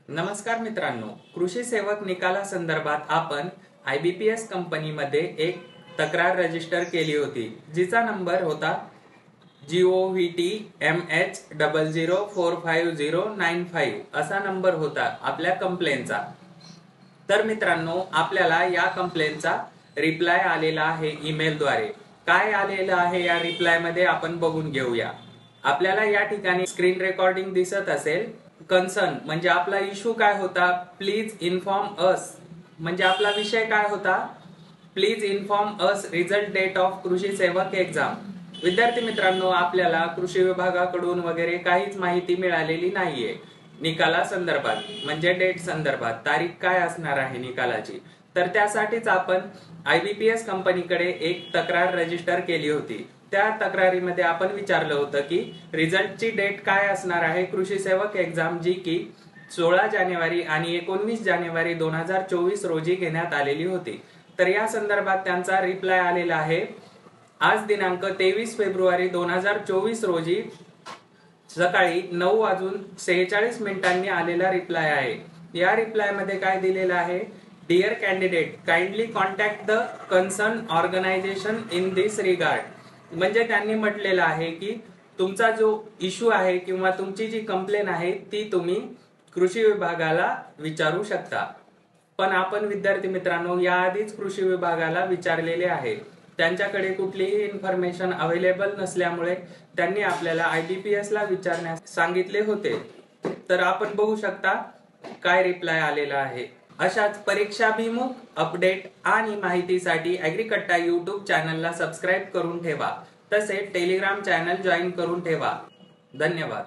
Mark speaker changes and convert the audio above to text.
Speaker 1: नमस्कार मित्रांनो, कृषी सेवक निकाला संदर्भात आपण IBPS कंपनीमध्ये एक तक्रार रजिस्टर केली होती, जिचा नंबर होता GOVTMH004595 असा नंबर होता आपल्या कंप्लेनचा। तर मित्रांनो, आपल्याला या कंप्लेनचा रिप्लाय आलेला आहे ईमेलद्वारे। काय आलेला आहे या रिप्लाय मध्ये आपण बघून घेऊया। आपल्याला या ठिकाणी स्क्रीन रेकॉर्डिंग दिसत असेल। कन्सर्न म्हणजे आपला इश्यू काय होता, प्लीज इन्फॉर्म अस म्हणजे आपला विषय काय होता, please inform us result date of कृषी सेवक एक्झाम। विद्यार्थी मित्रांनो, आपल्याला कृषी विभागाकडून वगैरे काहीच माहिती मिळालेली नाहीये निकाला संदर्भात, म्हणजे डेट संदर्भात तारीख काय असणार आहे निकालाची। तर त्यासाठीच आपण IBPS कंपनीकडे एक तक्रार रजिस्टर केली होती। त्या तक्रारीमध्ये आपण विचारलं होतं की रिझल्टची डेट काय असणार आहे कृषी सेवक एक्झाम, जी की 16 जानेवारी आणि 19 जानेवारी 2024 रोजी घेण्यात आलेली होती। तर या संदर्भात त्यांचा रिप्लाय आलेला आहे आज दिनांक 23 फेब्रुवारी 2024 रोजी सकाळी 9:46 आलेला रिप्लाय आहे। या रिप्लाय मध्ये काय दिलेलं आहे, dear candidate kindly contact the concern organisation in this regard. म्हणजे त्यांनी म्हटलेलं आहे की तुमचा जो इश्यू आहे किंवा तुमची जी कंप्लेन आहे ती तुम्ही कृषी विभागाला विचारू शकता। पण आपण विद्यार्थी मित्रांनो याआधीच कृषी विभागाला विचारलेले आहे, त्यांच्याकडे कुठलीही इन्फॉर्मेशन अवेलेबल नसल्यामुळे त्यांनी आपल्याला IBPS ला विचारण्यास सांगितले होते। तर आपण बघू शकता काय रिप्लाय आलेला आहे। अशाच परीक्षाभिमुख अपडेट आणि माहितीसाठी ॲग्रीकट्टा YouTube चॅनलला सबस्क्राईब करून ठेवा, तसेच टेलिग्राम चॅनल जॉईन करून ठेवा। धन्यवाद।